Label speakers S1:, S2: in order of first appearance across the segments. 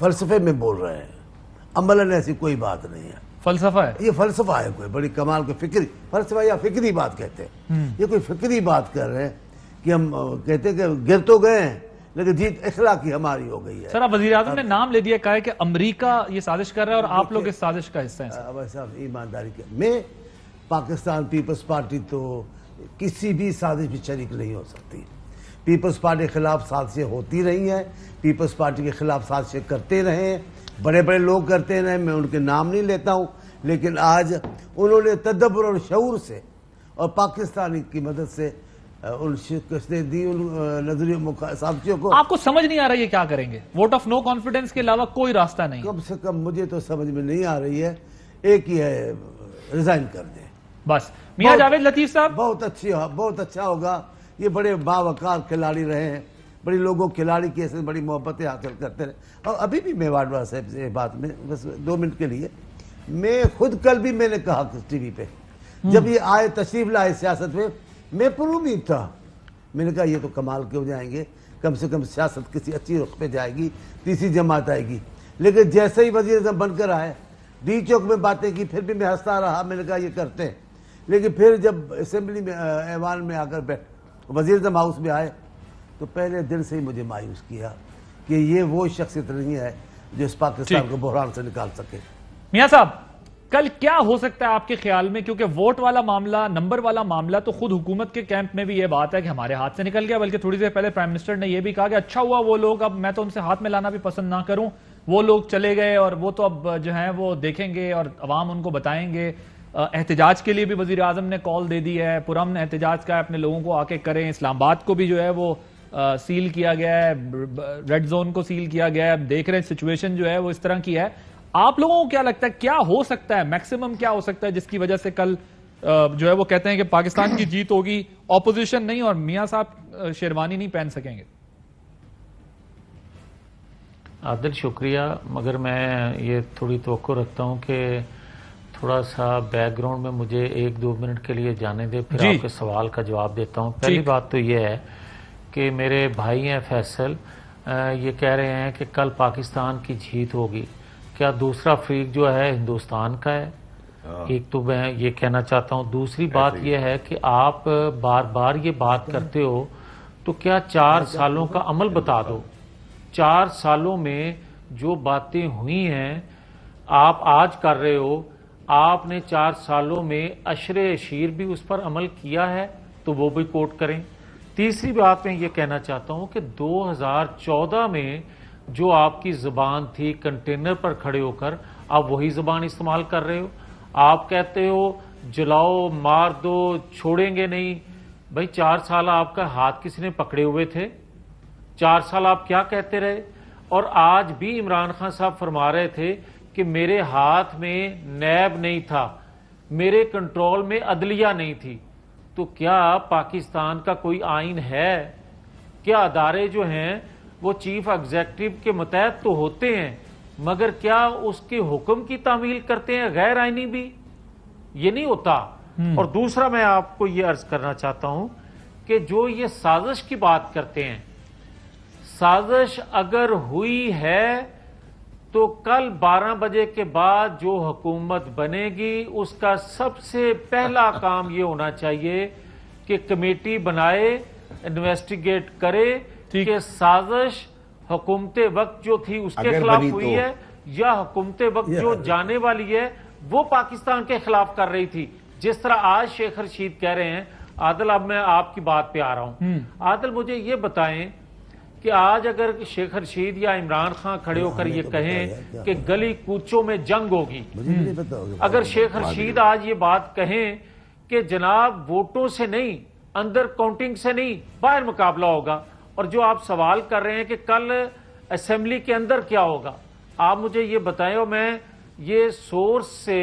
S1: فلسفے میں بول رہے ہیں، عملاً ایسی کوئی بات نہیں ہے.
S2: فلسفہ ہے
S1: یہ فلسفہ ہے کوئی بڑی کمال کے فکری فلسفہ یا فکری بات کہتے ہیں. یہ کوئی فکری بات کر رہے ہیں کہ ہم کہتے ہیں کہ گر تو گئے ہیں لیکن جیت اخلاقی ہماری ہو گئی ہے.
S2: سر اب وزیر اعظم نے نام لے دیا، کہا ہے کہ امریکہ یہ سازش کر رہا ہے اور آپ لوگ اس سازش کا حصہ ہیں.
S1: ویسا ایمانداری کے میں پاکستان پیپلز پارٹی تو کسی بھی سازش میں شریک نہیں ہو سکتی. پیپلز پارٹی کے خلاف سازشیں ہوتی رہی ہیں، پیپلز پارٹی کے خلاف سازشیں کرتے رہے ہیں، بڑے بڑے لوگ کرتے رہے. میں ان کے نام نہیں لیتا ہوں، لیکن آج انہوں نے تدبر اور شعور سے اور پاکستانی کی مدد سے ان شکستیں دی ان نظریوں سازشوں کو.
S2: آپ کو سمجھ نہیں آ رہا یہ کیا کریں گے؟ ووٹ آف نو کانفیڈنس کے علاوہ کوئی راستہ نہیں.
S1: کم سے کم مجھے تو سمجھ میں نہیں آ رہی ہے، ایک ہی ہے، ریزائن کر دیں
S2: بس. میاں جاوید لطیف صاحب،
S1: بہت اچھا ہوگا. یہ بڑے باوقار کھلاڑی رہے ہیں، بڑی لوگوں کھلاڑی کی ایسے بڑی محبتیں حاصل کرتے رہے. اور ابھی بھی میں واڈوا صاحب سے بات میں بس 2 منٹ کے لیے، میں خود کل بھی میں نے کہا ٹی وی پہ جب یہ آئے تشریف لائے سیاست میں پر امید تھا. میں نے کہا یہ تو کمال کے ہو جائیں گے، کم سے کم سیاست کسی اچھی رخ پہ جائے گی، تیسری جماعت آئے گی. لیکن جیسے ہی وزیر اعظم بن کر آئے، ڈی چوک میں باتیں کی، پھر بھی میں ہنستا رہا. میں نے کہا یہ کرتے ہیں. لیکن پھر جب اسمبلی میں ایوان میں آ کر وزیر اعظم ہاؤس میں آئے تو پہلے دن سے ہی مجھے مایوس کیا کہ یہ وہ شخصیت نہیں ہے جو اس پاکستان کو بحران سے نکال سکے.
S2: میاں صاحب کل کیا ہو سکتا ہے آپ کے خیال میں؟ کیونکہ ووٹ والا معاملہ، نمبر والا معاملہ تو خود حکومت کے کیمپ میں بھی یہ بات ہے کہ ہمارے ہاتھ سے نکل گیا، بلکہ تھوڑی دیر پہلے پرائم منسٹر نے یہ بھی کہا کہ اچھا ہوا وہ لوگ، اب میں تو ان سے ہاتھ میں لانا بھی پسند نہ کروں، وہ لوگ چلے گئے اور وہ تو اب جو ہیں وہ دیکھیں گے اور عوام ان کو بتائیں گے. احتجاج کے لیے بھی وزیر اعظم نے کال دے دی ہے، پرامن احتجاج کا ہے، اپنے لوگوں کو آ کے کریں. اسلام آباد کو بھی جو ہے وہ سیل کیا گیا ہے، ریڈ زون کو سیل کیا گیا ہے. دیکھ رہے ہیں سچویشن جو ہے وہ اس طرح کی ہے. آپ لوگوں کو کیا لگتا ہے کیا ہو سکتا ہے، میکسیمم کیا ہو سکتا ہے جس کی وجہ سے کل جو ہے وہ کہتے ہیں کہ پاکستان کی جیت ہوگی، اپوزیشن نہیں اور میاں صاحب شیروانی نہیں پہن سکیں گے؟
S3: عادل شکریہ، مگر میں یہ تھوڑی توقع رکھتا ہوں کہ تھوڑا سا بیک گراؤنڈ میں مجھے 1-2 منٹ کے لیے جانے دے، پھر آپ کے سوال کا جواب دیتا ہوں. پہلی بات تو یہ ہے کہ میرے بھائی ہیں فیصل، یہ کہہ رہے ہیں کہ کل پاکستان کی جیت ہوگی. کیا دوسرا فریق جو ہے ہندوستان کا ہے؟ ایک تو میں یہ کہنا چاہتا ہوں. دوسری بات یہ ہے کہ آپ بار بار یہ بات کرتے ہو تو کیا 4 سالوں کا عمل بتا دو. 4 سالوں میں جو باتیں ہوئی ہیں آپ آج کر رہے ہو، آپ نے 4 سالوں میں عشر اشیر بھی اس پر عمل کیا ہے تو وہ بھی کوٹ کریں. تیسری بات میں یہ کہنا چاہتا ہوں کہ 2014 میں جو آپ کی زبان تھی کنٹینر پر کھڑے ہو کر، آپ وہی زبان استعمال کر رہے ہو. آپ کہتے ہو جلاؤ، مار دو، چھوڑیں گے نہیں. بھائی 4 سال آپ کا ہاتھ کس نے پکڑے ہوئے تھے؟ 4 سال آپ کیا کہتے رہے؟ اور آج بھی عمران خان صاحب فرما رہے تھے کہ میرے ہاتھ میں نیب نہیں تھا، میرے کنٹرول میں عدلیہ نہیں تھی. تو کیا پاکستان کا کوئی آئین ہے؟ کیا ادارے جو ہیں وہ چیف ایگزیکٹو کے متحد تو ہوتے ہیں، مگر کیا اس کے حکم کی تعمیل کرتے ہیں غیر آئینی بھی؟ یہ نہیں ہوتا. اور دوسرا میں آپ کو یہ عرض کرنا چاہتا ہوں کہ جو یہ سازش کی بات کرتے ہیں، سازش اگر ہوئی ہے تو کل 12 بجے کے بعد جو حکومت بنے گی اس کا سب سے پہلا کام یہ ہونا چاہیے کہ کمیٹی بنائے، انویسٹیگیٹ کرے کہ سازش حکومت وقت جو تھی اس کے خلاف ہوئی ہے یا حکومت وقت جو جانے والی ہے وہ پاکستان کے خلاف کر رہی تھی. جس طرح آج شیخ رشید کہہ رہے ہیں. عادل اب میں آپ کی بات پہ آ رہا ہوں. عادل مجھے یہ بتائیں کہ آج اگر شیخ رشید یا عمران خان کھڑے ہو کر یہ کہیں کہ گلی کوچوں میں جنگ ہوگی، اگر شیخ رشید آج یہ بات کہیں کہ جناب ووٹوں سے نہیں، اندر کاؤنٹنگ سے نہیں، باہر مقابلہ ہوگا، اور جو آپ سوال کر رہے ہیں کہ کل اسمبلی کے اندر کیا ہوگا، آپ مجھے یہ بتائیں. اور میں یہ سورس سے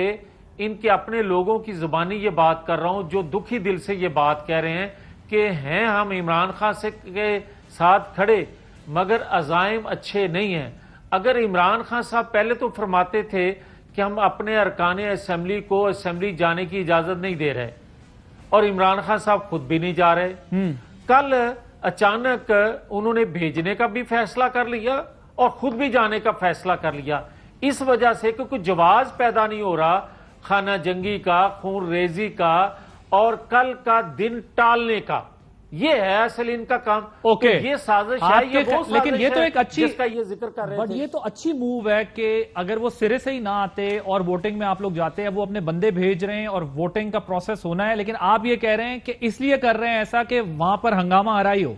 S3: ان کے اپنے لوگوں کی زبانی یہ بات کر رہا ہوں جو دکھی دل سے یہ بات کہہ رہے ہیں کہ ہیں ہم عمران خان سے کے ساتھ کھڑے مگر عزائم اچھے نہیں ہیں. اگر عمران خان صاحب پہلے تو فرماتے تھے کہ ہم اپنے ارکان اسمبلی کو اسمبلی جانے کی اجازت نہیں دے رہے، اور عمران خان صاحب خود بھی نہیں جا رہے. کل اچانک انہوں نے بھیجنے کا بھی فیصلہ کر لیا اور خود بھی جانے کا فیصلہ کر لیا اس وجہ سے کہ کوئی جواز پیدا نہیں ہو رہا خانہ جنگی کا، خون ریزی کا اور کل کا دن ٹالنے کا. یہ ہے اصل ان کا کام.
S2: اوکے
S3: یہ سازش ہے، یہ وہ سازش
S2: لیکن یہ تو
S3: ہے
S2: ایک اچھی
S3: جس کا یہ ذکر کر رہے
S2: بٹ
S3: تھے.
S2: یہ تو اچھی موو ہے کہ اگر وہ سرے سے ہی نہ آتے اور ووٹنگ میں آپ لوگ جاتے ہیں، وہ اپنے بندے بھیج رہے ہیں اور ووٹنگ کا پروسیس ہونا ہے، لیکن آپ یہ کہہ رہے ہیں کہ اس لیے کر رہے ہیں ایسا کہ وہاں پر ہنگامہ آرائی ہو.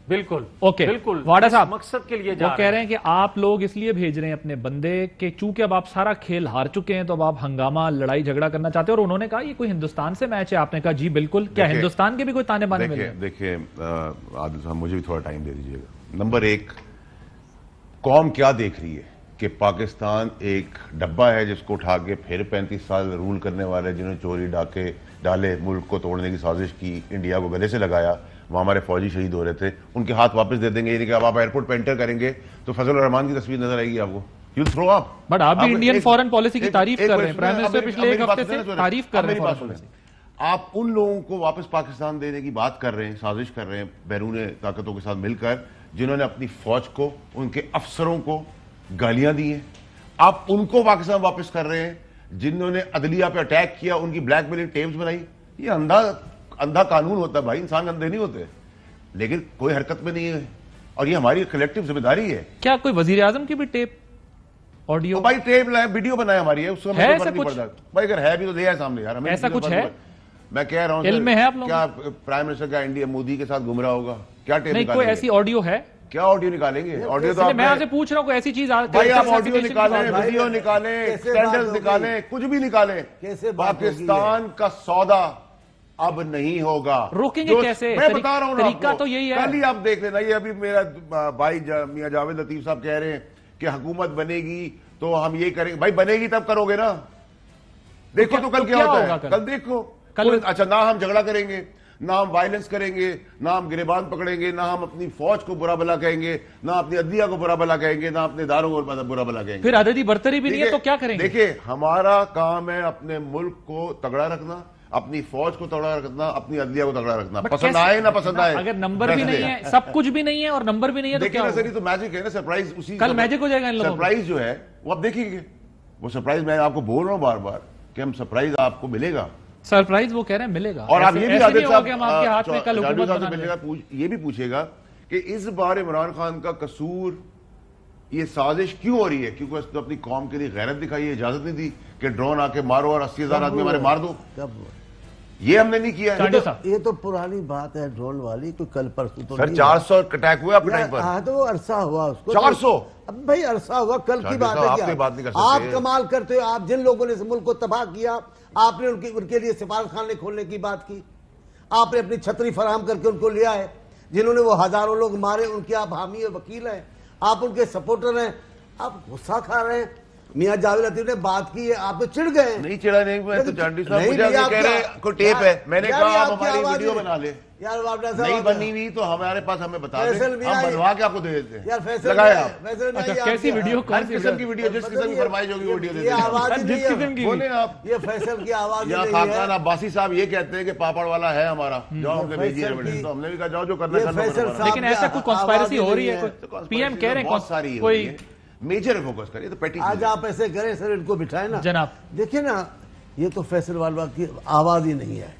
S3: بالکل
S2: اوکے
S3: بالکل
S2: واڈا صاحب
S3: مقصد کے لیے
S2: وہ
S3: جا
S2: کہہ رہے ہیں کہ آپ لوگ اس لیے بھیج رہے ہیں اپنے بندے کہ چونکہ اب آپ سارا کھیل ہار چکے ہیں تو اب آپ ہنگامہ لڑائی جھگڑا کرنا چاہتے ہیں. اور انہوں نے کہا یہ کوئی ہندوستان سے میچ ہے. آپ نے کہا جی بالکل. کیا ہندوستان کے بھی کوئی تانے بانے مل رہے ہیں؟
S4: دیکھیں عادل صاحب مجھے بھی تھوڑا ٹائم دے دیجیے گا. نمبر ایک، قوم کیا دیکھ رہی ہے کہ پاکستان ایک ڈبہ ہے جس کو اٹھا کے پھر 35 سال رول کرنے والے جنہوں نے چوری ڈاکے ڈالے، ملک کو توڑنے کی سازش کی، انڈیا کو گلے سے لگایا، وہاں ہمارے فوجی شہید ہو رہے تھے، ان کے ہاتھ واپس دے دیں گے. یعنی کہ اب آپ ایئرپورٹ پہ انٹر کریں گے تو فضل الرحمان کی تصویر نظر آئے گی آپ کو. You throw up.
S2: بٹ آپ بھی انڈین فورن پالیسی کی تعریف کر رہے ہیں. پرائم منسٹر پچھلے ایک ہفتے سے تعریف کر رہے ہیں.
S4: آپ ان لوگوں کو واپس پاکستان دینے کی بات کر رہے ہیں، سازش کر رہے ہیں بیرون طاقتوں کے ساتھ مل کر، جنہوں نے اپنی فوج کو، ان کے افسروں کو گالیاں دی ہیں. آپ ان کو پاکستان واپس کر رہے ہیں جنہوں نے عدلیہ پہ اٹیک کیا، ان کی بلیک میلنگ ٹیپس بنائی. یہ اندھا قانون ہوتا ہے بھائی، انسان اندھے نہیں ہوتے، لیکن کوئی حرکت میں نہیں ہے اور یہ ہماری کلیکٹیو ذمہ داری ہے.
S2: کیا کوئی وزیر اعظم کی بھی ٹیپ آڈیو
S4: بھائی ٹیپ لائے، ویڈیو بنائے ہماری ہے، اس سے ہمیں کوئی فرق نہیں پڑتا. بھائی اگر ہے بھی تو دے ہے سامنے یار.
S2: ایسا کچھ ہے؟
S4: میں کہہ رہا ہوں
S2: علم میں ہے آپ لوگوں؟
S4: کیا پرائم منسٹر کا انڈیا مودی کے ساتھ گھوم رہا ہوگا؟ کیا ٹیپ
S2: نہیں کوئی ایسی آڈیو ہے؟
S4: کیا آڈیو نکالیں گے؟ آڈیو تو
S2: میں آپ سے پوچھ رہا ہوں کوئی ایسی چیز
S4: بھائی آپ آڈیو نکالیں، ویڈیو نکالیں، سٹینڈرز نکالیں، کچھ بھی نکالیں. پاکستان کا سودا اب نہیں ہوگا.
S2: روکیں گے کیسے؟
S4: میں بتا رہا ہوں
S2: طریقہ تو یہی ہے.
S4: کل ہی آپ دیکھ لینا. یہ ابھی میرا بھائی میاں جاوید لطیف صاحب کہہ رہے ہیں کہ حکومت بنے گی تو ہم یہ کریں گے. بھائی بنے گی تب کرو گے نا. دیکھو تو کل کیا ہوتا ہے. کل دیکھو. اچھا نہ ہم جھگڑا کریں گے، نہ ہم وائلنس کریں گے، نہ ہم گریبان پکڑیں گے، نہ ہم اپنی فوج کو برا بلا کہیں گے، نہ اپنی عدلیہ کو برا بلا کہیں گے، نہ اپنے اداروں کو برا بلا کہیں گے.
S2: پھر عددی برتری بھی نہیں ہے تو کیا کریں گے؟
S4: دیکھیں ہمارا کام ہے اپنے ملک کو تگڑا رکھنا، اپنی فوج کو تگڑا رکھنا، اپنی عدلیہ کو تگڑا رکھنا. پسند آئے نہ پسند آئے.
S2: اگر نمبر بھی نہیں ہے، سب کچھ بھی نہیں ہے اور نمبر بھی نہیں ہے تو کیا ہوگا؟
S4: تو میجک ہے نا، سرپرائز. اسی
S2: کل میجک ہو جائے گا ان لوگوں.
S4: سرپرائز جو ہے وہ آپ دیکھیں گے. وہ سرپرائز میں آپ کو بول رہا ہوں بار بار کہ ہم سرپرائز آپ کو ملے گا.
S2: سرپرائز وہ کہہ رہے ہیں ملے گا.
S4: اور آپ یہ بھی عادل صاحب
S2: صاحب
S4: سے یہ بھی پوچھے گا کہ اس بار عمران خان کا قصور، یہ سازش کیوں ہو رہی ہے؟ کیونکہ اس نے اپنی قوم کے لیے غیرت دکھائی ہے، اجازت نہیں دی کہ ڈرون آ کے مارو اور 80,000 آدمی ہمارے مار دو. یہ ہم نے نہیں کیا.
S1: یہ تو پرانی بات ہے ڈرون والی. تو کل پرسوں تو
S4: سر 400 اٹیک ہوئے آپ کے ٹائم پر.
S1: ہاں تو وہ عرصہ ہوا اس کو.
S4: 400
S1: اب بھائی عرصہ ہوا، کل کی بات ہے. کیا آپ کمال کرتے ہو؟ آپ جن لوگوں نے اس ملک کو تباہ کیا، آپ نے ان کے لیے سفارت خانے کھولنے کی بات کی، آپ نے اپنی چھتری فراہم کر کے ان کو لیا ہے. جنہوں نے وہ ہزاروں لوگ مارے ان کے آپ حامی و وکیل ہیں، آپ ان کے سپورٹر ہیں. آپ غصہ کھا رہے ہیں. میاں جاوید لطیف نے بات کی ہے، آپ تو چڑ گئے.
S4: نہیں چڑھا نہیں. میں تو جانڈی صاحب مجھے کہہ رہے ہیں کوئی ٹیپ ہے. میں نے کہا آپ ہماری ویڈیو بنا لیں. نہیں بنی ہوئی تو ہمارے پاس ہمیں بتا دیں، ہم بنوا کے آپ کو دے دیتے ہیں. لگائے آپ
S2: کیسی ویڈیو؟
S4: ہر قسم کی ویڈیو، جس قسم کی فرمائش ہوگی ویڈیو دے دیں. بولیں آپ.
S1: یہ فیصل کی آواز
S4: یا خاقان عباسی صاحب یہ کہتے ہیں کہ پاپڑ والا ہے ہمارا، جاؤ ہم سے بھیجیے ریمیڈنس. تو ہم نے بھی کہا جاؤ جو کرنا ہے.
S2: لیکن ایسا کوئی کانسپائرسی ہو رہی ہے؟ پی ایم کہہ رہے ہیں
S4: بہت ساری
S2: کوئی
S4: میجر فوکس کریں تو پیٹی.
S1: آج آپ ایسے کریں سر، ان کو بٹھائیں نا
S2: جناب.
S1: دیکھیں نا، یہ تو فیصل والوا کی آواز ہی نہیں ہے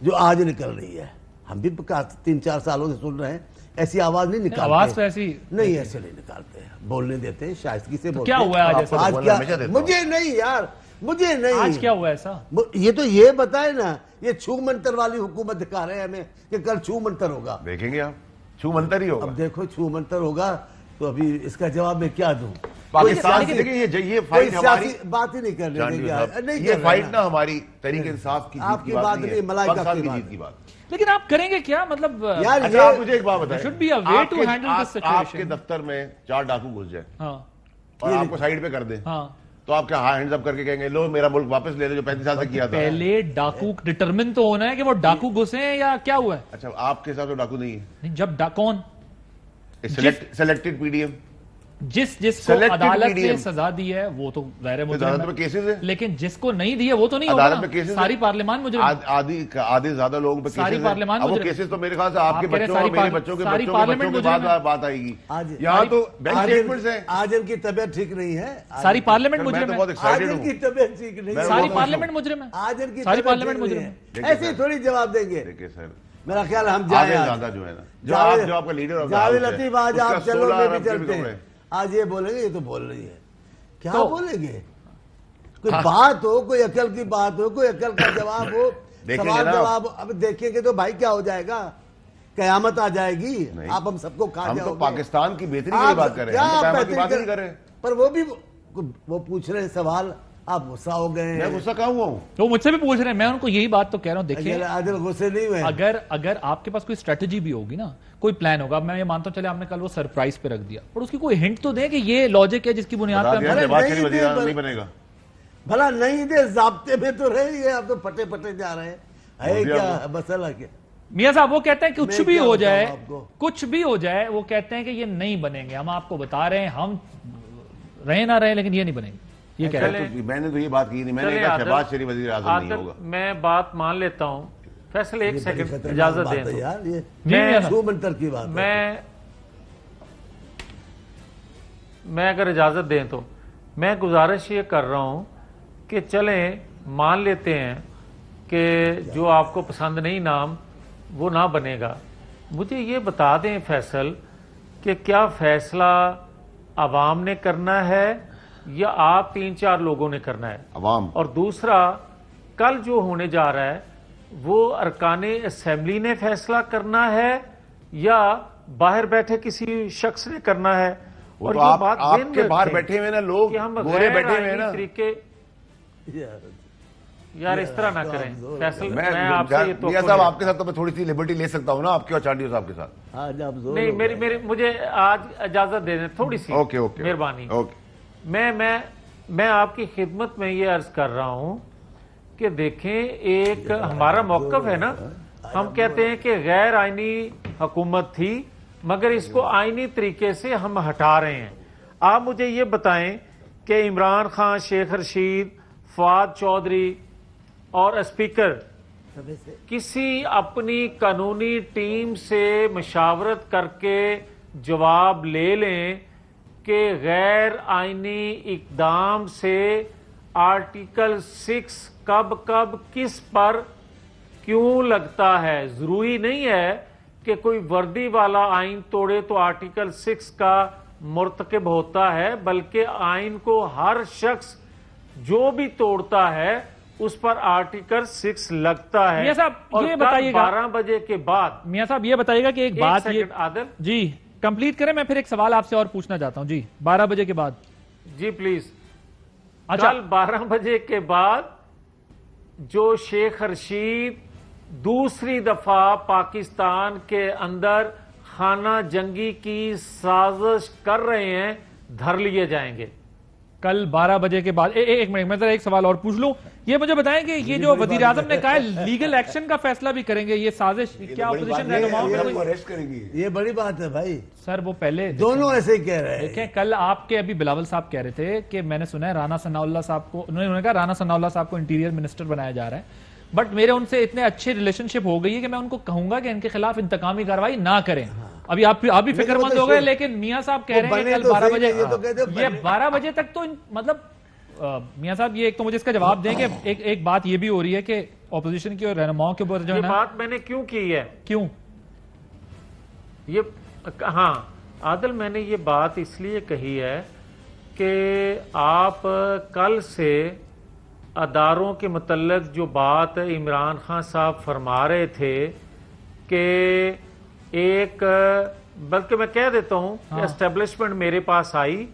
S1: جو آج نکل رہی ہے. ہم بھی 3-4 سالوں سے سن رہے ہیں، ایسی آواز نہیں نکالتے.
S2: آواز تو ایسی
S1: نہیں، ایسے نہیں نکالتے. بولنے دیتے ہیں، شائستگی سے بولتے
S2: کیا ہوا ہے آج ایسا؟
S1: آج کیا؟ مجھے نہیں یار، مجھے نہیں.
S2: آج کیا ہوا ایسا؟
S1: یہ تو یہ بتائے نا. یہ چھو منتر والی حکومت دکھا رہے ہیں ہمیں کہ کل چھو منتر ہوگا.
S4: دیکھیں گے آپ، چھو منتر ہی ہوگا.
S1: اب دیکھو چھو منتر ہوگا تو ابھی اس کا جواب میں کیا دوں؟
S4: پاکستان کی دیکھیں یہ فائٹ ہماری
S1: بات ہی نہیں کرنے دیں گے.
S4: یہ فائٹ نا ہماری تحریک انصاف کی
S1: آپ کی بات نہیں، ملائکہ کی
S4: جیت کی بات.
S2: لیکن آپ کریں گے کیا؟ مطلب
S4: اچھا آپ مجھے ایک بات بتائیں،
S2: should be a way to handle this situation.
S4: آپ کے دفتر میں 4 ڈاکو گھس جائیں اور آپ کو سائیڈ پہ کر دیں تو آپ کیا ہینڈز اپ کر کے کہیں گے لو میرا ملک واپس لے لو جو 35 سال سے کیا تھا؟
S2: پہلے ڈاکو ڈٹرمن تو ہونا ہے کہ وہ ڈاکو گھسے ہیں یا کیا ہوا ہے.
S4: اچھا آپ کے حساب سے ڈاکو نہیں ہے؟
S2: جب کون
S4: سلیکٹڈ پی ڈی ایم
S2: جس کو عدالت نے سزا دی ہے وہ تو غیر مجرم ہے، لیکن جس کو نہیں دی ہے وہ تو نہیں ہوگا. ساری پارلیمان مجرم،
S4: آدھے زیادہ لوگوں پہ
S2: ساری پارلیمان مجرم.
S4: وہ کیسز تو میرے خیال سے آپ کے بچوں اور میرے بچوں کے بعد بات آئے گی. یہاں تو بینک اسٹیٹمنٹس ہیں.
S1: آج ان کی طبیعت ٹھیک نہیں ہے،
S2: ساری پارلیمنٹ مجرم ہے.
S1: آج ان کی طبیعت ٹھیک نہیں ہے،
S2: ساری پارلیمنٹ مجرم ہے.
S1: آج ان کی
S2: ساری پارلیمنٹ مجرم ہے.
S1: ایسے ہی تھوڑی جواب دیں گے.
S4: دیکھیں سر،
S1: میرا خیال ہم جائیں
S4: زیادہ جو ہے نا، جو آپ کا لیڈر
S1: جاوید لطیف، آج آپ چلو میں بھی چلتے ہیں. آج یہ بولیں گے، یہ تو بول رہی ہے، کیا بولیں گے؟ کوئی بات ہو، کوئی عقل کی بات ہو، کوئی عقل کا جواب ہو، سوال جواب. اب دیکھیں گے تو بھائی کیا ہو جائے گا، قیامت آ جائے گی. آپ ہم سب کو کھا جاؤ گے.
S4: ہم تو پاکستان کی بہتری کی بات کر رہے ہیں، قیامت کی بات نہیں کر رہے ہیں.
S1: پر وہ بھی وہ پوچھ رہے ہیں سوال، آپ غصہ ہو گئے.
S4: میں غصہ کہاں ہوا ہوں؟
S2: وہ مجھ سے بھی پوچھ رہے ہیں، میں ان کو یہی بات تو کہہ رہا ہوں. دیکھیں
S1: عادل غصے نہیں ہوئے.
S2: اگر آپ کے پاس کوئی اسٹریٹجی بھی ہوگی نا، کوئی پلان ہوگا، میں یہ مانتا ہوں چلے آپ نے کل وہ سرپرائز پہ رکھ دیا، پر اس کی کوئی ہنٹ تو دیں کہ یہ لاجک ہے جس کی بنیاد پہ
S4: نہیں بنے گا.
S1: بھلا نہیں دے، ضابطے میں تو رہے یہ، آپ تو پٹے پٹے جا رہے ہیں. کیا مسئلہ کیا؟
S2: میاں صاحب وہ کہتے ہیں کچھ بھی ہو جائے، کچھ بھی ہو جائے، وہ کہتے ہیں کہ یہ نہیں بنیں گے. ہم آپ کو بتا رہے ہیں، ہم رہے نہ رہے لیکن یہ نہیں بنیں گے. یہ کہہ رہے ہیں.
S4: میں نے تو یہ بات کی نہیں، میں نے کہا شہباز شریف وزیر اعظم نہیں ہوگا.
S3: میں بات مان لیتا ہوں. فیصل ایک سیکنڈ اجازت دیں میں اگر اجازت دیں تو میں گزارش یہ کر رہا ہوں کہ چلیں مان لیتے ہیں کہ جو آپ کو پسند نہیں نام وہ نہ بنے گا. مجھے یہ بتا دیں فیصل کہ کیا فیصلہ عوام نے کرنا ہے یا آپ 3-4 لوگوں نے کرنا ہے؟
S4: عوام.
S3: اور دوسرا، کل جو ہونے جا رہا ہے وہ ارکان اسمبلی نے فیصلہ کرنا ہے یا باہر بیٹھے کسی شخص نے کرنا ہے؟
S4: اور یہ بات آپ کے باہر بیٹھے ہوئے نا لوگ، گورے بیٹھے ہوئے نا
S3: طریقے. یار اس طرح نہ کریں فیصل. میں آپ سے یہ
S4: میاں صاحب آپ کے ساتھ تو میں تھوڑی سی لبرٹی لے سکتا ہوں نا آپ کے اور چانڈیو صاحب کے ساتھ.
S3: نہیں، مجھے آج اجازت دے دیں تھوڑی سی، مہربانی. میں آپ کی خدمت میں یہ عرض کر رہا ہوں کہ دیکھیں، ایک ہمارا موقف ہے نا، ہم کہتے ہیں کہ غیر آئینی حکومت تھی مگر اس کو آئینی طریقے سے ہم ہٹا رہے ہیں. آپ مجھے یہ بتائیں کہ عمران خان، شیخ رشید، فواد چودھری اور اسپیکر کسی اپنی قانونی ٹیم سے مشاورت کر کے جواب لے لیں کہ غیر آئینی اقدام سے آرٹیکل 6 کب کس پر کیوں لگتا ہے. ضروری نہیں ہے کہ کوئی وردی والا آئین توڑے تو آرٹیکل 6 کا مرتکب ہوتا ہے، بلکہ آئین کو ہر شخص جو بھی توڑتا ہے اس پر آرٹیکل 6 لگتا ہے.
S2: میاں صاحب یہ بتائیے گا
S3: 12 بجے کے بعد.
S2: میاں صاحب یہ بتائیے گا کہ ایک بات
S3: عادل
S2: جی کمپلیٹ کریں، میں پھر ایک سوال آپ سے اور پوچھنا چاہتا ہوں. جی 12 بجے کے بعد.
S3: جی پلیز. کل 12 بجے کے بعد جو شیخ رشید دوسری دفعہ پاکستان کے اندر خانہ جنگی کی سازش کر رہے ہیں دھر لیے جائیں گے.
S2: کل 12 بجے کے بعد. ایک منٹ میں ذرا ایک سوال اور پوچھ لوں. یہ مجھے بتائیں کہ یہ جو وزیر اعظم نے کہا ہے لیگل ایکشن کا فیصلہ بھی کریں گے، یہ سازش کیا اپوزیشن رہنماؤں
S1: میں یہ بڑی بات ہے بھائی؟
S2: سر وہ پہلے
S1: دونوں ایسے ہی کہہ رہے ہیں.
S2: دیکھیں کل آپ کے ابھی بلاول صاحب کہہ رہے تھے کہ میں نے سنا ہے رانا ثناء اللہ صاحب کو، انہوں نے کہا رانا ثناء اللہ صاحب کو انٹیریئر منسٹر بنایا جا رہا ہے، بٹ میرے ان سے اتنے اچھے ریلیشن شپ ہو گئی ہے کہ میں ان کو کہوں گا کہ ان کے خلاف انتقامی کارروائی نہ کریں. ابھی آپ بھی فکر مند ہو گئے، لیکن میاں صاحب کہہ رہے ہیں کہ کل 12 بجے، یہ 12 بجے تک تو مطلب میاں صاحب یہ ایک تو مجھے اس کا جواب دیں کہ ایک بات یہ بھی ہو رہی ہے کہ اپوزیشن کی اور رہنماؤں کے اوپر جو ہے نا،
S3: یہ بات میں نے کیوں کی ہے،
S2: کیوں
S3: یہ ہاں عادل میں نے یہ بات اس لیے کہی ہے کہ آپ کل سے اداروں کے متعلق جو بات عمران خان صاحب فرما رہے تھے کہ ایک، بلکہ میں کہہ دیتا ہوں کہ اسٹیبلشمنٹ میرے پاس آئی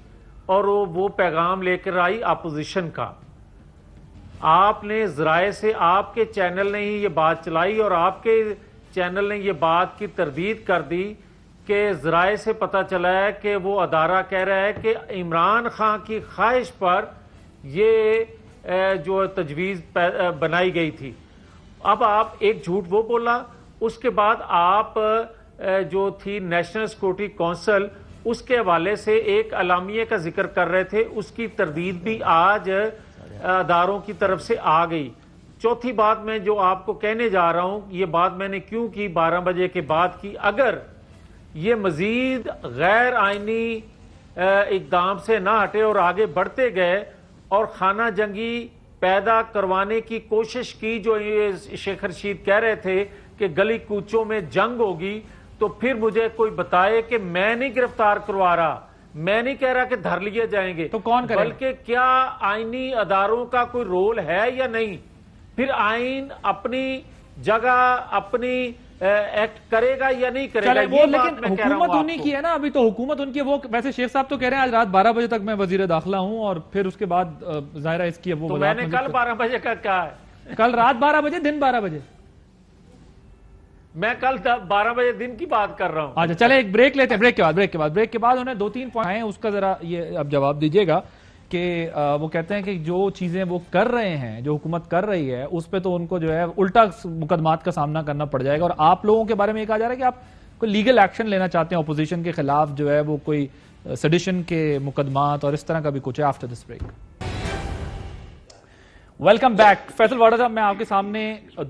S3: اور وہ پیغام لے کر آئی اپوزیشن کا. آپ نے ذرائع سے، آپ کے چینل نے ہی یہ بات چلائی اور آپ کے چینل نے یہ بات کی تردید کر دی کہ ذرائع سے پتہ چلا ہے کہ وہ ادارہ کہہ رہا ہے کہ عمران خان کی خواہش پر یہ جو تجویز بنائی گئی تھی. اب آپ ایک جھوٹ وہ بولا، اس کے بعد آپ جو تھی نیشنل سیکورٹی کونسل اس کے حوالے سے ایک اعلامیے کا ذکر کر رہے تھے، اس کی تردید بھی آج اداروں کی طرف سے آ گئی۔ چوتھی بات میں جو آپ کو کہنے جا رہا ہوں، یہ بات میں نے کیوں کی 12 بجے کے بعد کی، اگر یہ مزید غیر آئینی اقدام سے نہ ہٹے اور آگے بڑھتے گئے اور خانہ جنگی پیدا کروانے کی کوشش کی، جو یہ شیخ رشید کہہ رہے تھے کہ گلی کوچوں میں جنگ ہوگی، تو پھر مجھے کوئی بتائے کہ میں نہیں گرفتار کروا رہا، میں نہیں کہہ رہا کہ دھر لیے جائیں گے،
S2: تو کون کرے؟
S3: بلکہ کیا آئینی اداروں کا کوئی رول ہے یا نہیں؟ پھر آئین اپنی جگہ اپنی ایکٹ کرے گا یا نہیں کرے گا؟
S2: وہ لیکن حکومت انہی کی ہے نا، ابھی تو حکومت ان کی ہے۔ وہ ویسے شیخ صاحب تو کہہ رہے ہیں آج رات 12 بجے تک میں وزیر داخلہ ہوں، اور پھر اس کے بعد ظاہرہ اس کی وہ،
S3: تو میں نے کل 12 بجے کا کہا ہے،
S2: کل رات 12 بجے دن 12 بجے،
S3: میں کل 12 بجے دن کی بات کر رہا ہوں۔
S2: اچھا چلے ایک بریک لیتے ہیں، بریک کے بعد انہیں 2-3 پوائنٹ آئے ہیں، اس کا ذرا یہ اب جواب دیجئے گا کہ وہ کہتے ہیں کہ جو چیزیں وہ کر رہے ہیں، جو حکومت کر رہی ہے، اس پہ تو ان کو جو ہے الٹا مقدمات کا سامنا کرنا پڑ جائے گا، اور آپ لوگوں کے بارے میں یہ کہا جا رہا ہے کہ آپ کوئی لیگل ایکشن لینا چاہتے ہیں اپوزیشن کے خلاف، جو ہے وہ کوئی سیڈیشن کے مقدمات اور اس طرح کا بھی کچھ ہے۔ After this break welcome back. Faisal Vawda صاحب، میں آپ کے سامنے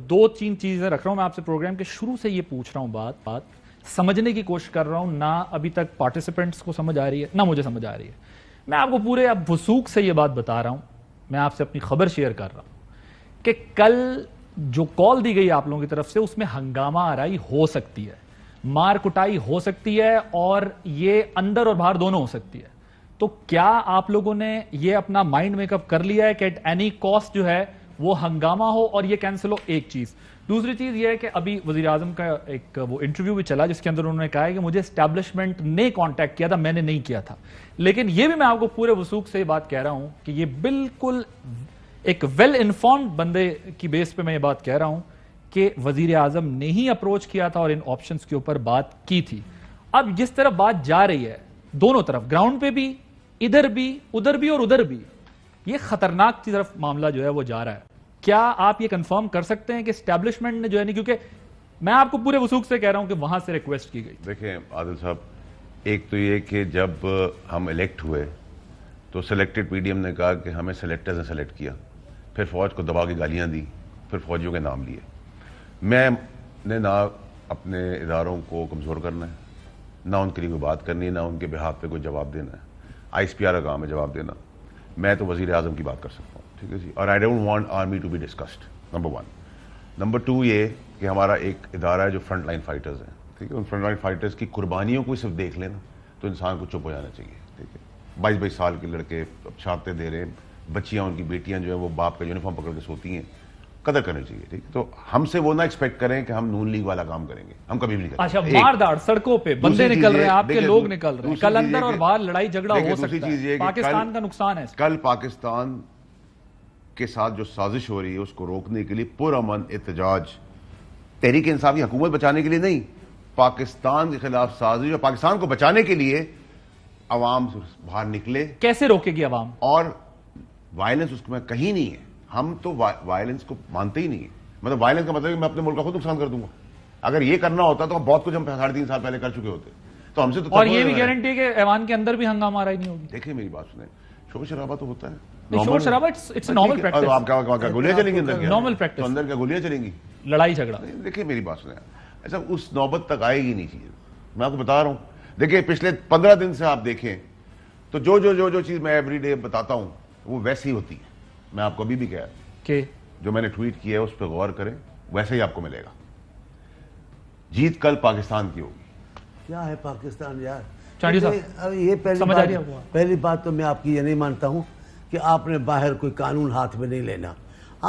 S2: 2-3 چیزیں رکھ رہا ہوں، میں آپ سے پروگرام کے شروع سے یہ پوچھ رہا ہوں، بات سمجھنے کی کوشش کر رہا ہوں، نہ ابھی تک پارٹیسپینٹس کو سمجھ آ رہی ہے نہ مجھے سمجھ آ رہی ہے۔ میں آپ کو پورے اب وثوق سے یہ بات بتا رہا ہوں، میں آپ سے اپنی خبر شیئر کر رہا ہوں کہ کل جو کال دی گئی آپ لوگوں کی طرف سے، اس میں ہنگامہ آرائی ہو سکتی ہے، مار کٹائی ہو سکتی ہے، اور یہ اندر اور باہر دونوں ہو سکتی ہے۔ تو کیا آپ لوگوں نے یہ اپنا مائنڈ میک اپ کر لیا ہے کہ ایٹ اینی کاسٹ جو ہے وہ ہنگامہ ہو اور یہ کینسل ہو؟ ایک چیز۔ دوسری چیز یہ ہے کہ ابھی وزیر اعظم کا ایک وہ انٹرویو بھی چلا جس کے اندر انہوں نے کہا ہے کہ مجھے اسٹیبلشمنٹ نے کانٹیکٹ کیا تھا، میں نے نہیں کیا تھا، لیکن یہ بھی میں آپ کو پورے وثوق سے یہ بات کہہ رہا ہوں کہ یہ بالکل ایک ویل انفارمڈ بندے کی بیس پہ میں یہ بات کہہ رہا ہوں کہ وزیر اعظم نے ہی اپروچ کیا تھا اور ان آپشنز کے اوپر بات کی تھی۔ اب جس طرف بات جا رہی ہے دونوں طرف، گراؤنڈ پہ بھی، ادھر بھی، ادھر بھی اور ادھر بھی، یہ خطرناک کی طرف معاملہ جو ہے وہ جا رہا ہے۔ کیا آپ یہ کنفرم کر سکتے ہیں کہ اسٹیبلشمنٹ نے جو ہے نہیں، کیونکہ میں آپ کو پورے وثوق سے کہہ رہا ہوں کہ وہاں سے ریکویسٹ کی گئی؟
S4: دیکھیں عادل صاحب، ایک تو یہ کہ جب ہم الیکٹ ہوئے تو سلیکٹڈ پی ڈی ایم نے کہا کہ ہمیں سلیکٹرز نے سلیکٹ کیا، پھر فوج کو دبا کے گالیاں دی، پھر فوجیوں کے نام لیے۔ میں نے نہ اپنے اداروں کو کمزور کرنا ہے، نہ ان کے لیے کوئی بات کرنی ہے، نہ ان کے بہاف پہ کوئی جواب دینا ہے۔ آئی ایس پی آر کا کام ہے جواب دینا، میں تو وزیر اعظم کی بات کر سکتا ہوں، ٹھیک ہے جی، اور I don't want army to be discussed, number 1۔ Number 2 یہ کہ ہمارا ایک ادارہ ہے جو فرنٹ لائن فائٹرز ہیں، ٹھیک ہے، ان فرنٹ لائن فائٹرز کی قربانیوں کو صرف دیکھ لینا تو انسان کو چپ ہو جانا چاہیے، ٹھیک ہے۔ 22 سال کے لڑکے شہادتیں دے رہے ہیں، بچیاں ان کی بیٹیاں جو ہیں وہ باپ کا یونیفارم پکڑ کے سوتی ہیں، قدر کرنی چاہیے، ٹھیک ہے۔ تو ہم سے وہ نہ ایکسپیکٹ کریں کہ ہم نون لیگ والا کام کریں گے، ہم کبھی بھی نہیں کریں گے۔
S2: اچھا، مار داڑ سڑکوں پہ بندے نکل رہے ہیں، آپ کے لوگ نکل رہے ہیں، کل اندر اور باہر لڑائی جھگڑا ہو سکتا ہے، پاکستان کا نقصان ہے۔
S4: کل پاکستان کے ساتھ جو سازش ہو رہی ہے اس کو روکنے کے لیے پرامن احتجاج، تحریک انصافی حکومت بچانے کے لیے نہیں، پاکستان کے خلاف سازش اور پاکستان کو بچانے کے لیے عوام باہر نکلے۔
S2: کیسے روکے گی عوام؟
S4: اور وائلنس اس میں کہیں نہیں ہے، ہم تو وائلنس کو مانتے ہی نہیں ہیں۔ مطلب وائلنس کا مطلب ہے کہ میں اپنے ملک کا خود نقصان کر دوں گا۔ اگر یہ کرنا ہوتا تو بہت کچھ ہم 3.5 سال پہلے کر چکے ہوتے، تو ہم سے تو
S2: اور یہ بھی گارنٹی ہے کہ ایوان کے اندر بھی ہنگامہ آرائی نہیں ہوگی؟
S4: دیکھیں میری بات سنیں، شور شرابہ تو ہوتا ہے،
S2: شور شرابہ اٹس نارمل پریکٹس۔
S4: آپ کیا گولیاں چلیں گی اندر؟
S2: نارمل پریکٹس،
S4: اندر کیا گولیاں چلیں گی؟
S2: لڑائی جھگڑا؟
S4: دیکھیں میری بات سنیں، ایسا اس نوبت تک آئے گی نہیں چیز، میں آپ کو بتا رہا ہوں۔ دیکھیں پچھلے 15 دن سے آپ دیکھیں تو جو چیز میں ایوری ڈے بتاتا ہوں وہ ویسی ہوتی ہے۔ میں آپ کو ابھی بھی کہا
S2: کہ
S4: جو میں نے ٹویٹ کیا ہے اس پہ غور کریں، ویسے ہی آپ کو ملے گا۔ جیت کل پاکستان کی ہوگی۔
S1: کیا ہے پاکستان یار؟
S2: چانڈی صاحب
S1: یہ
S2: سمجھ آ رہی ہے؟
S1: پہلی بات تو میں آپ کی یہ نہیں مانتا ہوں کہ آپ نے باہر کوئی قانون ہاتھ میں نہیں لینا۔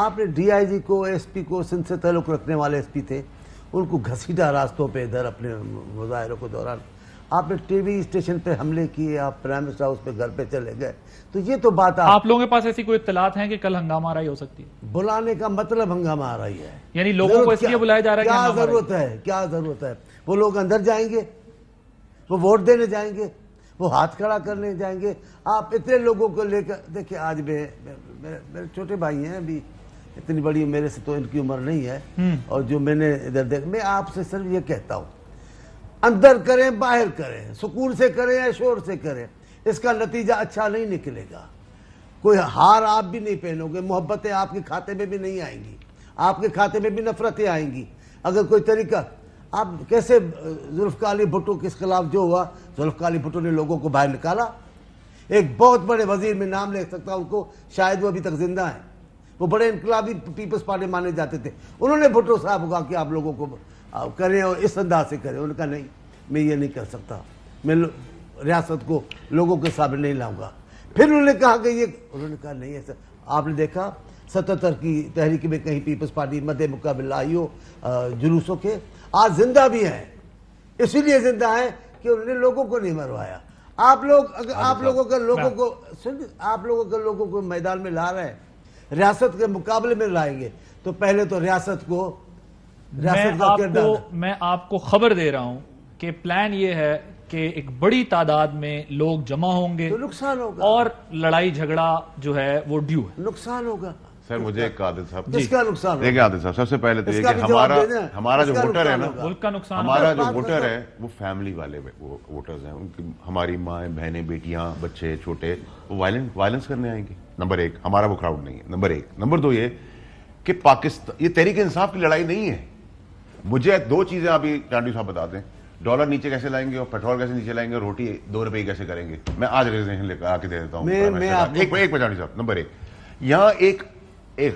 S1: آپ نے ڈی آئی جی کو، ایس پی کو، سندھ سے تعلق رکھنے والے ایس پی تھے، ان کو گھسیٹا راستوں پہ ادھر اپنے مظاہروں کے دوران۔ آپ نے ٹی وی اسٹیشن پہ حملے کیے، آپ پرائم منسٹر ہاؤس پہ گھر پہ چلے گئے، تو یہ تو بات
S2: آپ لوگوں کے پاس ایسی کوئی اطلاعات ہیں کہ کل ہنگامہ آرائی ہو سکتی ہے؟
S1: بلانے کا مطلب ہنگامہ آ رہی ہے،
S2: یعنی لوگوں کو اس لیے بلایا جا رہا ہے کہ
S1: کیا ضرورت ہے؟ کیا ضرورت ہے؟ وہ لوگ اندر جائیں گے، وہ ووٹ دینے جائیں گے، وہ ہاتھ کھڑا کرنے جائیں گے؟ آپ اتنے لوگوں کو لے کر دیکھیں، آج میرے چھوٹے بھائی ہیں، ابھی اتنی بڑی میرے سے تو ان کی عمر نہیں ہے، اور جو میں نے ادھر دیکھ، میں آپ سے صرف یہ کہتا ہوں اندر کریں باہر کریں، سکون سے کریں یا شور سے کریں، اس کا نتیجہ اچھا نہیں نکلے گا. کوئی ہار آپ بھی نہیں پہنو گے، محبتیں آپ کے کھاتے میں بھی نہیں آئیں گی، آپ کے کھاتے میں بھی نفرتیں آئیں گی. اگر کوئی طریقہ آپ کیسے ذوالفقار علی بھٹو کے خلاف جو ہوا، ذوالفقار علی بھٹو نے لوگوں کو باہر نکالا. ایک بہت بڑے وزیر میں نام لے سکتا ہوں کو، شاید وہ ابھی تک زندہ ہیں، وہ بڑے انقلابی پیپلز پارٹی مانے جاتے تھے. انہوں نے بھٹو صاحب کو کہا کہ آپ لوگوں کو کریں اور اس انداز سے کریں. انہوں نے کہا نہیں، میں یہ نہیں کر سکتا، میں ریاست کو لوگوں کے سامنے نہیں لاؤں گا. پھر انہوں نے کہا کہ یہ، انہوں نے کہا نہیں ایسا. آپ نے دیکھا 77 کی تحریک میں کہیں پیپلز پارٹی مد مقابل آئی ہو جلوسوں کے، آج زندہ بھی ہیں. اسی لیے زندہ ہیں کہ انہوں نے لوگوں کو نہیں مروایا. آپ لوگ اگر آپ لوگوں کا لوگوں کو میدان میں لا رہے ہیں، ریاست کے مقابلے میں لائیں گے تو پہلے تو ریاست کا کردار.
S2: میں آپ کو خبر دے رہا ہوں کہ پلان یہ ہے کہ ایک بڑی تعداد میں لوگ جمع ہوں گے
S1: تو نقصان ہوگا،
S2: اور لڑائی جھگڑا جو ہے وہ ڈیو ہے.
S1: نقصان ہوگا.
S4: سر مجھے ایک عادل صاحب
S1: جس کا نقصان ہوگا،
S4: دیکھیں عادل صاحب، سب سے پہلے تو یہ کہ ہمارا جو ووٹر ہے نا،
S2: ملک کا نقصان،
S4: ہمارا جو ووٹر ہے وہ فیملی والے ووٹرز ہیں. ان کی ہماری ماں بہنیں بیٹیاں بچے چھوٹے وہ وائلنس کرنے آئیں گے. نمبر ایک ہمارا وہ کراؤڈ نہیں ہے. نمبر ایک. نمبر دو یہ کہ پاکستان، یہ تحریک انصاف کی لڑائی نہیں ہے. مجھے دو چیزیں ابھی چانڈی صاحب بتا دیں، ڈالر نیچے کیسے لائیں گے اور پیٹرول کیسے نیچے لائیں گے، روٹی 2 روپے کیسے کریں گے. میں آج ریزنیشن لے کر آ کے دے دیتا ہوں. ایک چانڈی صاحب، نمبر ایک، یہاں ایک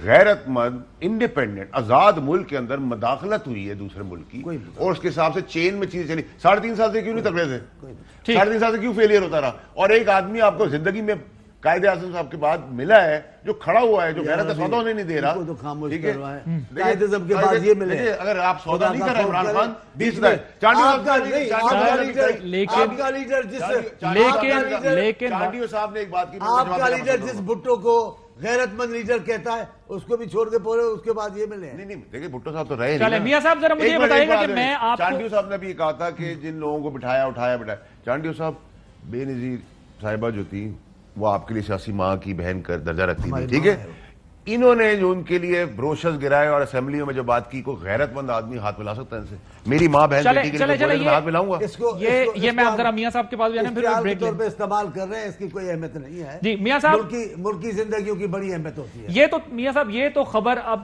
S4: غیرت مند انڈیپینڈنٹ آزاد ملک کے اندر مداخلت ہوئی ہے دوسرے ملک کی، اور اس کے حساب سے چین میں چیزیں چلی. 3.5 سال سے کیوں نہیں تکڑے تھے؟ 3.5 سال سے کیوں فیلئر ہوتا رہا؟ اور ایک آدمی آپ کو زندگی میں قائد اعظم صاحب کے بعد ملا ہے جو کھڑا ہوا ہے، جو غیرت کا سودا ہونے نہیں دے رہا.
S1: ٹھیک ہے، قائد اعظم کے بعد یہ ملے.
S4: اگر آپ سودا نہیں کر رہے عمران خان، چانڈیو صاحب نے ایک بات کی،
S1: آپ کا لیڈر جس بھٹو کو غیرت مند لیڈر کہتا ہے اس کو بھی چھوڑ کے پورے اس کے بعد یہ ملے.
S4: نہیں دیکھیں بھٹو صاحب تو رہے
S2: چلیں میاں صاحب ذرا مجھے بتائیے گا کہ میں آپ
S4: چانڈیو صاحب نے بھی یہ کہا تھا کہ جن لوگوں کو بٹھایا چانڈیو صاحب، بے نظیر صاحبہ جو تھی وہ آپ کے لیے سیاسی ماں کی بہن کا درجہ رکھتی تھی. ٹھیک ہے، انہوں نے جو ان کے لیے بروشرز گرائے اور اسمبلیوں میں جو بات کی، کوئی غیرت مند آدمی ہاتھ ملا سکتا ہے ان سے؟ میری ماں بہن بیٹی کے لیے میں ہاتھ ملاؤں گا؟
S2: یہ میں ذرا میاں صاحب کے پاس بھی آنے پھر بریک
S1: طور پہ استعمال کر رہے ہیں، اس کی کوئی اہمیت نہیں ہے.
S2: جی میاں صاحب،
S1: ملکی زندگیوں کی بڑی اہمیت ہوتی ہے.
S2: یہ تو میاں صاحب یہ تو خبر اب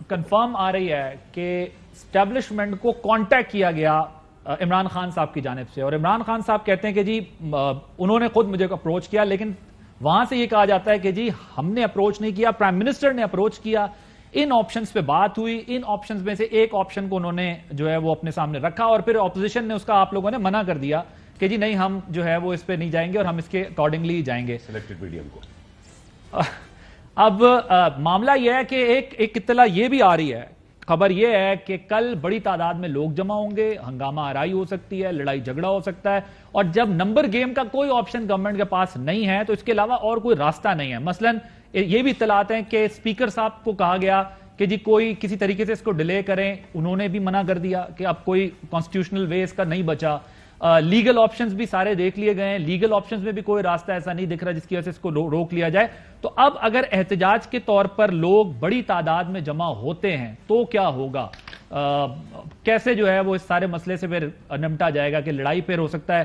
S2: کنفرم آ رہی ہے کہ اسٹیبلشمنٹ کو کانٹیکٹ کیا گیا عمران خان صاحب کی جانب سے، اور عمران خان صاحب کہتے ہیں کہ جی انہوں نے خود مجھے اپروچ کیا، لیکن وہاں سے یہ کہا جاتا ہے کہ جی ہم نے اپروچ نہیں کیا، پرائم منسٹر نے اپروچ کیا. ان آپشنز پہ بات ہوئی، ان آپشنز میں سے ایک آپشن کو انہوں نے جو ہے وہ اپنے سامنے رکھا، اور پھر اپوزیشن نے اس کا آپ لوگوں نے منع کر دیا کہ جی نہیں ہم جو ہے وہ اس پہ نہیں جائیں گے اور ہم اس کے اکارڈنگلی جائیں گے
S4: سلیکٹڈ میڈیم کو.
S2: اب معاملہ یہ ہے کہ ایک اطلاع یہ بھی آ رہی ہے، خبر یہ ہے کہ کل بڑی تعداد میں لوگ جمع ہوں گے، ہنگامہ آرائی ہو سکتی ہے، لڑائی جھگڑا ہو سکتا ہے، اور جب نمبر گیم کا کوئی آپشن گورنمنٹ کے پاس نہیں ہے تو اس کے علاوہ اور کوئی راستہ نہیں ہے. مثلا یہ بھی اطلاعات ہیں کہ اسپیکر صاحب کو کہا گیا کہ جی کوئی کسی طریقے سے اس کو ڈیلے کریں، انہوں نے بھی منع کر دیا کہ اب کوئی کانسٹیٹیوشنل وے اس کا نہیں بچا. لیگل آپشنز بھی سارے دیکھ لیے گئے ہیں، لیگل آپشنز میں بھی کوئی راستہ ایسا نہیں دکھ رہا جس کی وجہ سے اس کو روک لیا جائے. تو اب اگر احتجاج کے طور پر لوگ بڑی تعداد میں جمع ہوتے ہیں تو کیا ہوگا؟ کیسے جو ہے وہ اس سارے مسئلے سے پھر نمٹا جائے گا کہ لڑائی پھر ہو سکتا ہے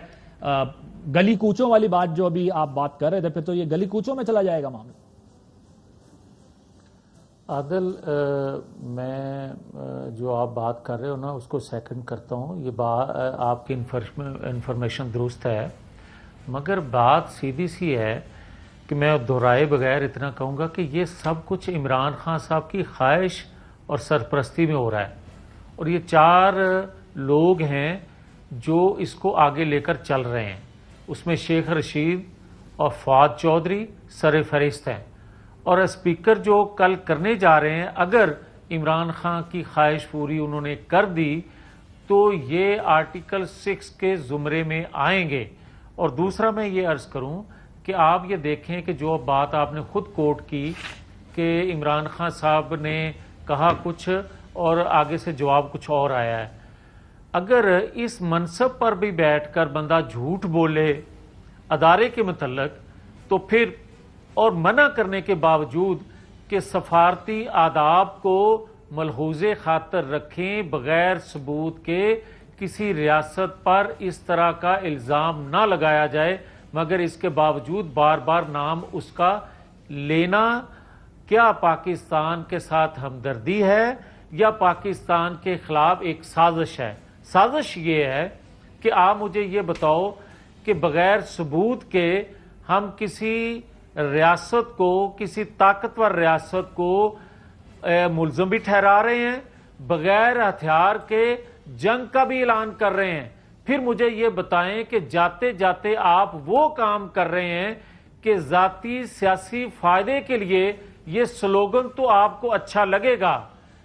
S2: گلی کوچوں والی بات جو ابھی آپ بات کر رہے تھے، پھر تو یہ گلی کوچوں میں چلا جائے گا معاملہ.
S3: عادل، میں جو آپ بات کر رہے ہو نا اس کو سیکنڈ کرتا ہوں. یہ بات آپ کی انفارمیشن درست ہے، مگر بات سیدھی سی ہے کہ میں دہرائے بغیر اتنا کہوں گا کہ یہ سب کچھ عمران خان صاحب کی خواہش اور سرپرستی میں ہو رہا ہے، اور یہ 4 لوگ ہیں جو اس کو آگے لے کر چل رہے ہیں. اس میں شیخ رشید اور فواد چودھری سر فہرست ہیں، اور اسپیکر جو کل کرنے جا رہے ہیں اگر عمران خان کی خواہش پوری انہوں نے کر دی تو یہ آرٹیکل 6 کے زمرے میں آئیں گے. اور دوسرا میں یہ عرض کروں کہ آپ یہ دیکھیں کہ جو بات آپ نے خود کوٹ کی کہ عمران خان صاحب نے کہا کچھ اور آگے سے جواب کچھ اور آیا ہے. اگر اس منصب پر بھی بیٹھ کر بندہ جھوٹ بولے ادارے کے متعلق تو پھر اور منع کرنے کے باوجود کہ سفارتی آداب کو ملحوظ خاطر رکھیں بغیر ثبوت کے کسی ریاست پر اس طرح کا الزام نہ لگایا جائے، مگر اس کے باوجود بار بار نام اس کا لینا کیا پاکستان کے ساتھ ہمدردی ہے یا پاکستان کے خلاف ایک سازش ہے؟ سازش یہ ہے کہ آپ مجھے یہ بتاؤ کہ بغیر ثبوت کے ہم کسی ریاست کو، کسی طاقتور ریاست کو ملزم بھی ٹھہرا رہے ہیں، بغیر ہتھیار کے جنگ کا بھی اعلان کر رہے ہیں، پھر مجھے یہ بتائیں کہ جاتے جاتے آپ وہ کام کر رہے ہیں کہ ذاتی سیاسی فائدے کے لیے یہ سلوگن تو آپ کو اچھا لگے گا،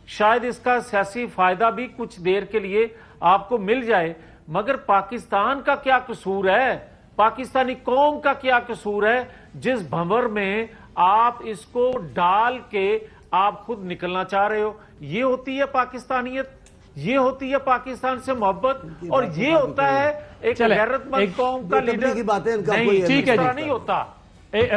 S3: شاید اس کا سیاسی فائدہ بھی کچھ دیر کے لیے آپ کو مل جائے، مگر پاکستان کا کیا قصور ہے؟ پاکستانی قوم کا کیا قصور ہے جس بھنور میں آپ اس کو ڈال کے آپ خود نکلنا چاہ رہے ہو؟ یہ ہوتی ہے پاکستانیت، یہ ہوتی ہے پاکستان سے محبت، اور یہ ہوتا ہے ایک غیرت مند قوم کا لیڈر۔
S2: نہیں ٹھیک ہے،
S3: نہیں ہوتا۔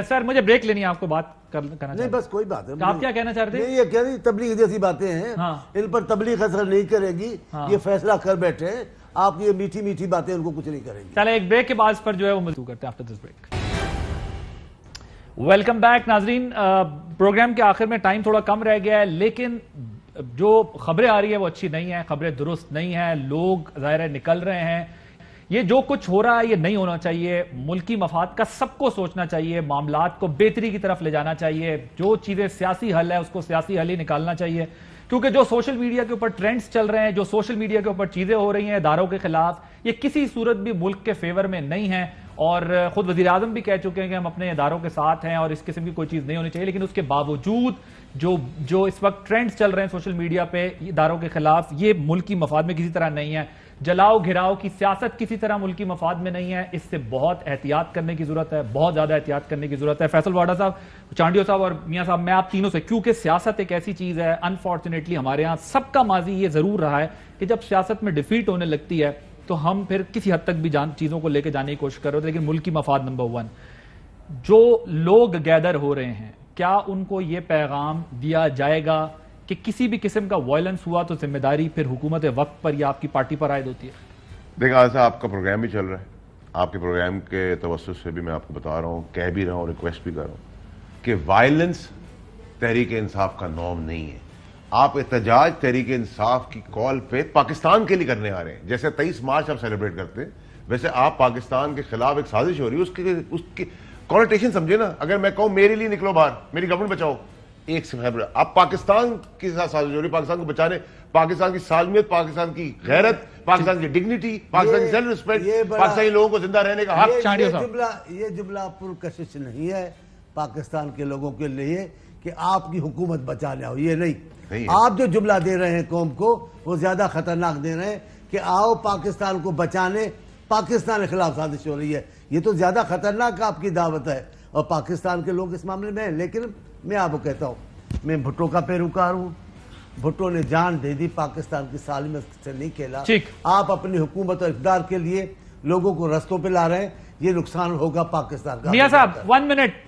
S2: سر مجھے بریک لینی ہے، آپ کو بات کرنا
S1: نہیں بس کوئی بات ہے،
S2: آپ کیا کہنا چاہتے ہیں؟
S1: یہ کہہ رہی تبلیغ جیسی باتیں ہیں، ان پر تبلیغ اثر نہیں کرے گی، یہ فیصلہ کر بیٹھے، آپ یہ میٹھی میٹھی باتیں ان کو کچھ نہیں کریں گی۔
S2: چلے ایک بریک کے بعد پر جو ہے وہ ملتو کرتے ہیں after this break. Welcome back ناظرین، پروگرام کے آخر میں ٹائم تھوڑا کم رہ گیا ہے، لیکن جو خبریں آ رہی ہیں وہ اچھی نہیں ہیں، خبریں درست نہیں ہیں، لوگ ظاہر ہے نکل رہے ہیں۔ یہ جو کچھ ہو رہا ہے یہ نہیں ہونا چاہیے، ملکی مفاد کا سب کو سوچنا چاہیے، معاملات کو بہتری کی طرف لے جانا چاہیے، جو چیزیں سیاسی حل ہے اس کو سیاسی حل ہی نکالنا چاہیے، کیونکہ جو سوشل میڈیا کے اوپر ٹرینڈز چل رہے ہیں، جو سوشل میڈیا کے اوپر چیزیں ہو رہی ہیں اداروں کے خلاف، یہ کسی صورت بھی ملک کے فیور میں نہیں ہیں، اور خود وزیر اعظم بھی کہہ چکے ہیں کہ ہم اپنے اداروں کے ساتھ ہیں اور اس قسم کی کوئی چیز نہیں ہونی چاہیے، لیکن اس کے باوجود جو اس وقت ٹرینڈز چل رہے ہیں سوشل میڈیا پہ اداروں کے خلاف، یہ ملکی مفاد میں کسی طرح نہیں ہے، جلاؤ گھراؤ کی سیاست کسی طرح ملکی مفاد میں نہیں ہے، اس سے بہت احتیاط کرنے کی ضرورت ہے، بہت زیادہ احتیاط کرنے کی ضرورت ہے۔ فیصل واڈا صاحب، چانڈیو صاحب اور میاں صاحب، میں آپ تینوں سے، کیونکہ سیاست ایک ایسی چیز ہے، انفارچونیٹلی ہمارے ہاں سب کا ماضی یہ ضرور رہا ہے کہ جب سیاست میں ڈیفیٹ ہونے لگتی ہے تو ہم پھر کسی حد تک بھی چیزوں کو لے کے جانے کی کوشش کر رہے ہیں، لیکن ملکی مفاد نمبر 1، جو لوگ گیدر ہو رہے ہیں، کیا ان کو یہ پیغام دیا جائے گا کہ کسی بھی قسم کا وائلنس ہوا تو ذمہ داری پھر حکومت وقت پر یا آپ کی پارٹی پر عائد ہوتی ہے؟
S4: دیکھیں آج آپ کا پروگرام بھی چل رہا ہے، آپ کے پروگرام کے توسط سے بھی میں آپ کو بتا رہا ہوں، کہہ بھی رہا ہوں، ریکویسٹ بھی کر رہا ہوں کہ وائلنس تحریک انصاف کا نام نہیں ہے۔ آپ احتجاج تحریک انصاف کی کال پہ پاکستان کے لیے کرنے آ رہے ہیں، جیسے 23 مارچ آپ سیلیبریٹ کرتے ہیں، ویسے آپ پاکستان کے خلاف ایک سازش ہو رہی ہے، اس کی کونوٹیشن سمجھے نا۔ اگر میں کہوں میرے لیے نکلو باہر، میری گورنمنٹ بچاؤ، ایک سے آپ پاکستان کے ساتھ سازش ہو رہی ہے، پاکستان کو بچانے، پاکستان کی سالمیت، پاکستان کی غیرت، پاکستان کی ڈگنیٹی، پاکستان کی سیلف رسپیکٹ، پاکستانی لوگوں کو زندہ رہنے کا حق۔
S1: یہ جملہ پرکشش نہیں ہے پاکستان کے لوگوں کے لیے کہ آپ کی حکومت بچانے آؤ، یہ نہیں۔ آپ جو جملہ دے رہے ہیں قوم کو وہ زیادہ خطرناک دے رہے ہیں کہ آؤ پاکستان کو بچانے، پاکستان کے خلاف سازش ہو رہی ہے، یہ تو زیادہ خطرناک آپ کی دعوت ہے، اور پاکستان کے لوگ اس معاملے میں ہیں۔ لیکن میں آپ کو کہتا ہوں، میں بھٹو کا پیروکار ہوں، بھٹو نے جان دے دی، پاکستان کی سالمیت سے نہیں کھیلا۔ آپ اپنی حکومت اور اقتدار کے لیے لوگوں کو رستوں پہ لا رہے ہیں، یہ نقصان ہوگا پاکستان کا۔
S2: میاں صاحب 1 منٹ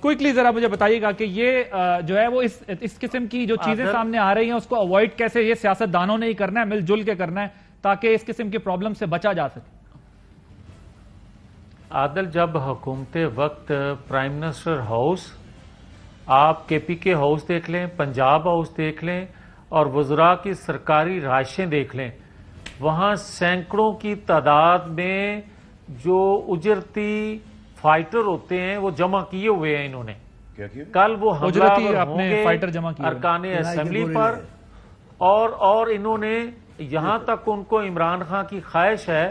S2: کوئکلی ذرا مجھے بتائیے گا کہ یہ جو ہے وہ اس قسم کی جو چیزیں سامنے آ رہی ہیں اس کو اوائڈ کیسے، یہ سیاست دانوں نے ہی کرنا ہے، مل جل کے کرنا ہے تاکہ اس قسم کے پرابلم سے بچا جا سکے؟
S3: عادل، جب حکومت وقت پرائم منسٹر ہاؤس، آپ کے پی کے ہاؤس دیکھ لیں، پنجاب ہاؤس دیکھ لیں، اور وزراء کی سرکاری رہائشیں دیکھ لیں، وہاں سینکڑوں کی تعداد میں جو اجرتی فائٹر ہوتے ہیں وہ جمع کیے ہوئے ہیں انہوں نے۔ کل وہ حملہ ہوں گے ارکان اسمبلی پر، اور انہوں نے یہاں تک ان کو عمران خان کی خواہش ہے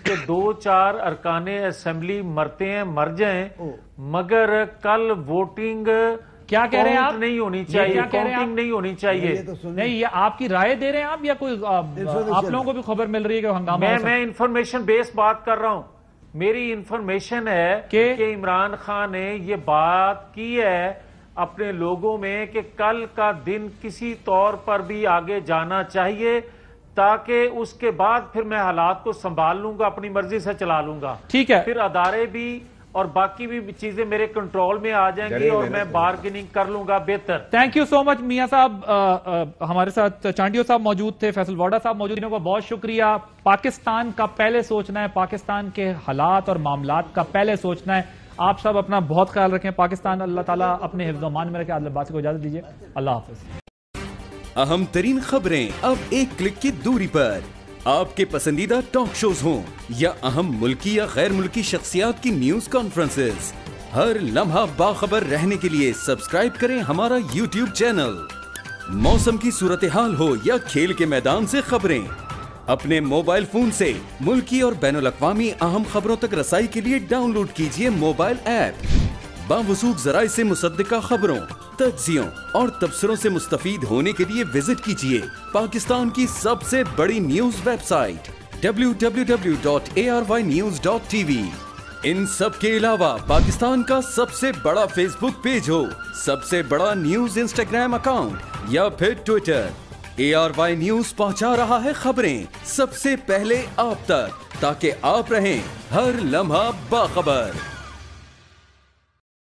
S3: کہ 2-4 ارکان اسمبلی مرتے ہیں مر جائیں، مگر کل ووٹنگ
S2: کیا کہہ رہے ہیں آپ؟
S3: نہیں ہونی چاہیے، کاؤنٹنگ نہیں ہونی چاہیے۔
S2: نہیں، یہ آپ کی رائے دے رہے ہیں آپ یا کوئی آپ لوگوں کو بھی خبر مل رہی ہے کہ ہنگامہ؟
S3: میں انفارمیشن بیس بات کر رہا ہوں، میری انفارمیشن ہے کہ عمران خان نے یہ بات کی ہے اپنے لوگوں میں کہ کل کا دن کسی طور پر بھی آگے جانا چاہیے، تاکہ اس کے بعد پھر میں حالات کو سنبھال لوں گا، اپنی مرضی سے چلا لوں گا۔
S2: ٹھیک ہے،
S3: پھر ادارے بھی اور باقی بھی چیزیں میرے کنٹرول میں آ جائیں گی اور میں بارگیننگ کر لوں گا بہتر.
S2: تھینک یو سو مچ. میاں صاحب ہمارے ساتھ چانڈیو صاحب موجود تھے, فیصل واڈا صاحب موجود, انہوں کو بہت شکریہ. پاکستان کا پہلے سوچنا ہے, پاکستان کے حالات اور معاملات کا پہلے سوچنا ہے. آپ سب اپنا بہت خیال رکھیں. پاکستان اللہ تعالیٰ اپنے حفظ و امان میں رکھے. عادل عباسی کو اجازت دیجیے. اللہ حافظ.
S5: اہم ترین خبریں اب ایک کلک کی دوری پر. آپ کے پسندیدہ ٹاک شوز ہوں یا اہم ملکی یا غیر ملکی شخصیات کی نیوز کانفرنسز, ہر لمحہ باخبر رہنے کے لیے سبسکرائب کریں ہمارا یوٹیوب چینل. موسم کی صورتحال ہو یا کھیل کے میدان سے خبریں, اپنے موبائل فون سے ملکی اور بین الاقوامی اہم خبروں تک رسائی کے لیے ڈاؤن لوڈ کیجیے موبائل ایپ. باوثوق ذرائع سے مصدقہ خبروں, تجزیوں اور تبصروں سے مستفید ہونے کے لیے وزٹ کیجیے پاکستان کی سب سے بڑی نیوز ویب سائٹ www.arYnews.tv. ان سب کے علاوہ پاکستان کا سب سے بڑا فیس بک پیج ہو, سب سے بڑا نیوز انسٹاگرام اکاؤنٹ یا پھر ٹویٹر, ARY نیوز پہنچا رہا ہے خبریں سب سے پہلے آپ تک, تاکہ آپ رہیں ہر لمحہ باخبر.